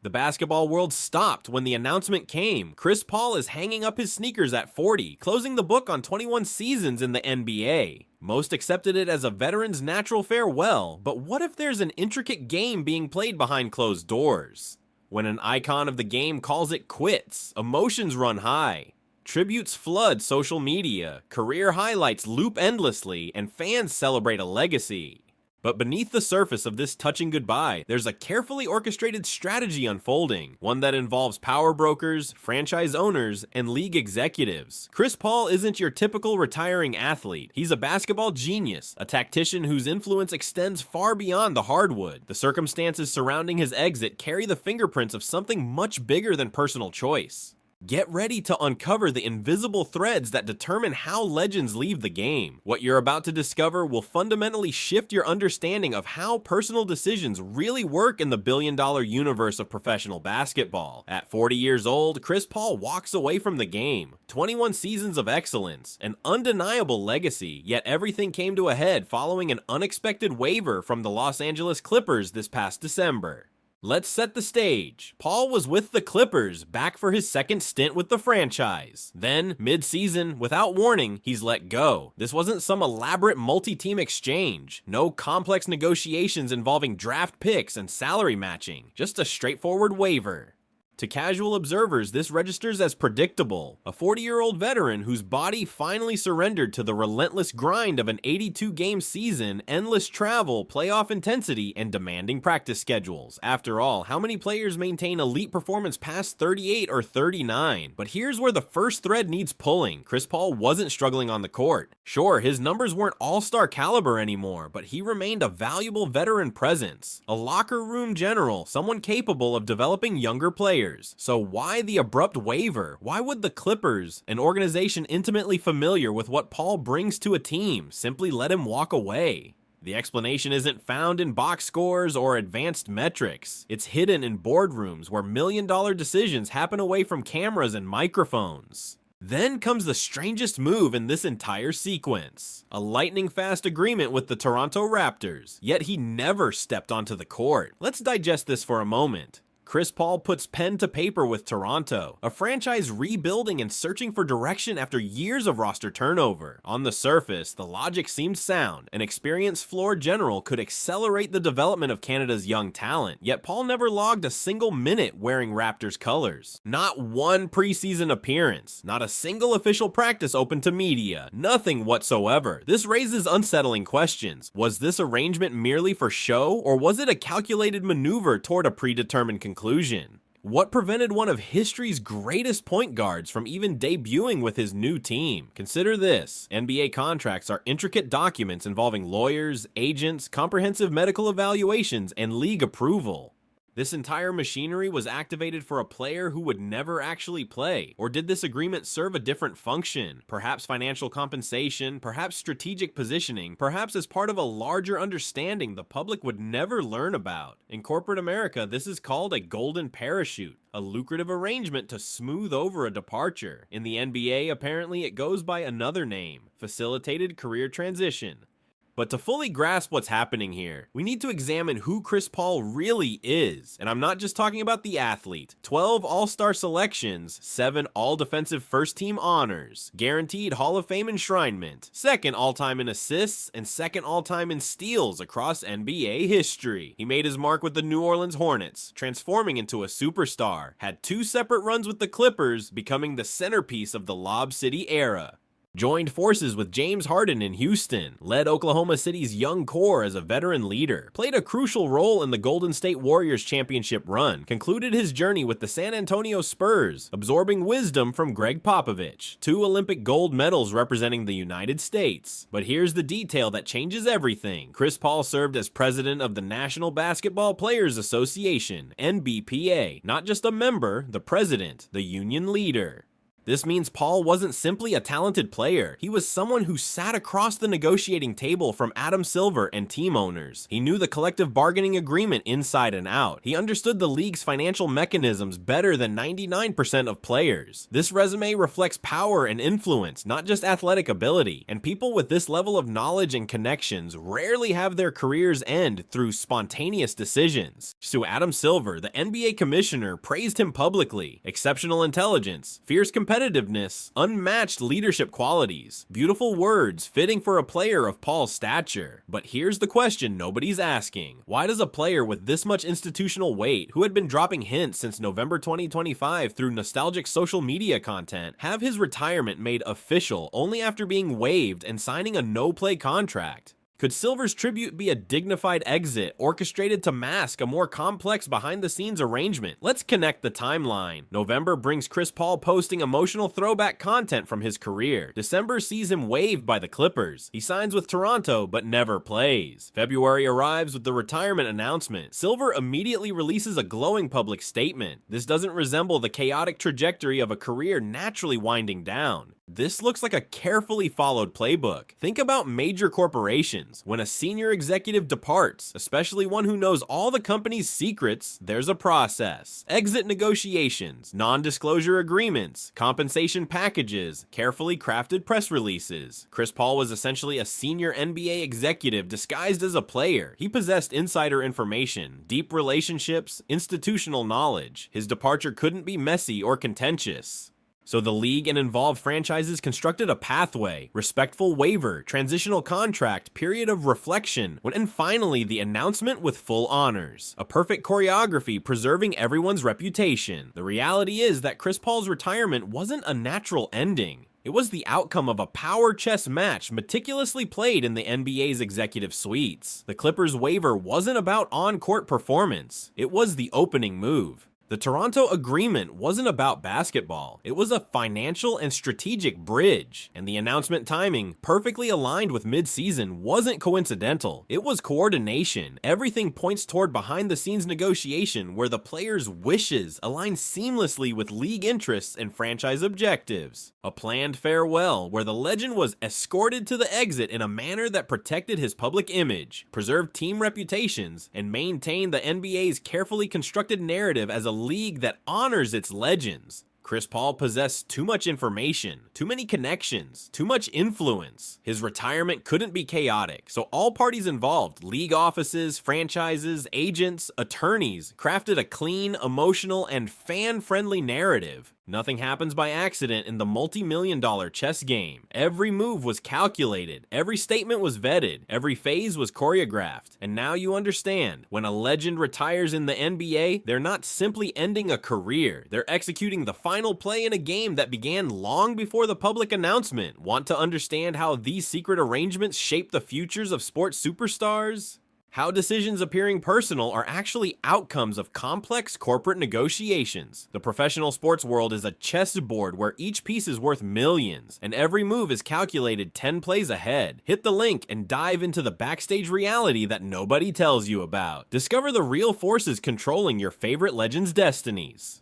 The basketball world stopped when the announcement came. Chris Paul is hanging up his sneakers at 40, closing the book on 21 seasons in the NBA. Most accepted it as a veteran's natural farewell, but what if there's an intricate game being played behind closed doors? When an icon of the game calls it quits, emotions run high. Tributes flood social media, career highlights loop endlessly, and fans celebrate a legacy. But beneath the surface of this touching goodbye, there's a carefully orchestrated strategy unfolding, one that involves power brokers, franchise owners, and league executives. Chris Paul isn't your typical retiring athlete. He's a basketball genius, a tactician whose influence extends far beyond the hardwood. The circumstances surrounding his exit carry the fingerprints of something much bigger than personal choice. Get ready to uncover the invisible threads that determine how legends leave the game. What you're about to discover will fundamentally shift your understanding of how personal decisions really work in the billion-dollar universe of professional basketball. At 40 years old, Chris Paul walks away from the game. 21 seasons of excellence, an undeniable legacy, yet everything came to a head following an unexpected waiver from the Los Angeles Clippers this past December. Let's set the stage. Paul was with the Clippers, back for his second stint with the franchise. Then, mid-season, without warning, he's let go. This wasn't some elaborate multi-team exchange. No complex negotiations involving draft picks and salary matching. Just a straightforward waiver. To casual observers, this registers as predictable. A 40-year-old veteran whose body finally surrendered to the relentless grind of an 82-game season, endless travel, playoff intensity, and demanding practice schedules. After all, how many players maintain elite performance past 38 or 39? But here's where the first thread needs pulling. Chris Paul wasn't struggling on the court. Sure, his numbers weren't all-star caliber anymore, but he remained a valuable veteran presence. A locker room general, someone capable of developing younger players. So why the abrupt waiver? Why would the Clippers, an organization intimately familiar with what Paul brings to a team, simply let him walk away? The explanation isn't found in box scores or advanced metrics. It's hidden in boardrooms where million-dollar decisions happen away from cameras and microphones. Then comes the strangest move in this entire sequence. A lightning-fast agreement with the Toronto Raptors, yet he never stepped onto the court. Let's digest this for a moment. Chris Paul puts pen to paper with Toronto, a franchise rebuilding and searching for direction after years of roster turnover. On the surface, the logic seemed sound. An experienced floor general could accelerate the development of Canada's young talent, yet Paul never logged a single minute wearing Raptors colors. Not one preseason appearance, not a single official practice open to media, nothing whatsoever. This raises unsettling questions. Was this arrangement merely for show, or was it a calculated maneuver toward a predetermined conclusion? What prevented one of history's greatest point guards from even debuting with his new team? Consider this. NBA contracts are intricate documents involving lawyers, agents, comprehensive medical evaluations, and league approval. This entire machinery was activated for a player who would never actually play. Or did this agreement serve a different function? Perhaps financial compensation, perhaps strategic positioning, perhaps as part of a larger understanding the public would never learn about. In corporate America, this is called a golden parachute, a lucrative arrangement to smooth over a departure. In the NBA, apparently it goes by another name, facilitated career transition. But to fully grasp what's happening here, we need to examine who Chris Paul really is. And I'm not just talking about the athlete. 12 All-Star selections, 7 All-Defensive First-Team honors, guaranteed Hall of Fame enshrinement, second all-time in assists, and second all-time in steals across NBA history. He made his mark with the New Orleans Hornets, transforming into a superstar, had 2 separate runs with the Clippers, becoming the centerpiece of the Lob City era. Joined forces with James Harden in Houston, led Oklahoma City's young core as a veteran leader, played a crucial role in the Golden State Warriors championship run, concluded his journey with the San Antonio Spurs, absorbing wisdom from Greg Popovich, 2 Olympic gold medals representing the United States. But here's the detail that changes everything. Chris Paul served as president of the National Basketball Players Association, NBPA, not just a member, the president, the union leader. This means Paul wasn't simply a talented player, he was someone who sat across the negotiating table from Adam Silver and team owners. He knew the collective bargaining agreement inside and out. He understood the league's financial mechanisms better than 99% of players. This resume reflects power and influence, not just athletic ability, and people with this level of knowledge and connections rarely have their careers end through spontaneous decisions. So Adam Silver, the NBA commissioner, praised him publicly. Exceptional intelligence, fierce competitiveness, unmatched leadership qualities, beautiful words fitting for a player of Paul's stature. But here's the question nobody's asking. Why does a player with this much institutional weight, who had been dropping hints since November 2025 through nostalgic social media content, have his retirement made official only after being waived and signing a no-play contract? Could Silver's tribute be a dignified exit orchestrated to mask a more complex behind-the-scenes arrangement? Let's connect the timeline. November brings Chris Paul posting emotional throwback content from his career. December sees him waived by the Clippers. He signs with Toronto but never plays. February arrives with the retirement announcement. Silver immediately releases a glowing public statement. This doesn't resemble the chaotic trajectory of a career naturally winding down. This looks like a carefully followed playbook. Think about major corporations. When a senior executive departs, especially one who knows all the company's secrets, there's a process. Exit negotiations, non-disclosure agreements, compensation packages, carefully crafted press releases. Chris Paul was essentially a senior NBA executive disguised as a player. He possessed insider information, deep relationships, institutional knowledge. His departure couldn't be messy or contentious. So the league and involved franchises constructed a pathway, respectful waiver, transitional contract, period of reflection, and finally the announcement with full honors. A perfect choreography preserving everyone's reputation. The reality is that Chris Paul's retirement wasn't a natural ending. It was the outcome of a power chess match meticulously played in the NBA's executive suites. The Clippers' waiver wasn't about on-court performance, it was the opening move. The Toronto agreement wasn't about basketball, it was a financial and strategic bridge, and the announcement timing, perfectly aligned with mid-season, wasn't coincidental, it was coordination. Everything points toward behind-the-scenes negotiation where the players' wishes align seamlessly with league interests and franchise objectives. A planned farewell where the legend was escorted to the exit in a manner that protected his public image, preserved team reputations, and maintained the NBA's carefully constructed narrative as a league that honors its legends. Chris Paul possessed too much information, too many connections, too much influence. His retirement couldn't be chaotic, so all parties involved, league offices, franchises, agents, attorneys, crafted a clean, emotional, and fan-friendly narrative. Nothing happens by accident in the multi-million-dollar chess game. Every move was calculated, every statement was vetted, every phase was choreographed. And now you understand, when a legend retires in the NBA, they're not simply ending a career, they're executing the final play in a game that began long before the public announcement. Want to understand how these secret arrangements shape the futures of sports superstars? How decisions appearing personal are actually outcomes of complex corporate negotiations. The professional sports world is a chessboard where each piece is worth millions, and every move is calculated 10 plays ahead. Hit the link and dive into the backstage reality that nobody tells you about. Discover the real forces controlling your favorite legends' destinies.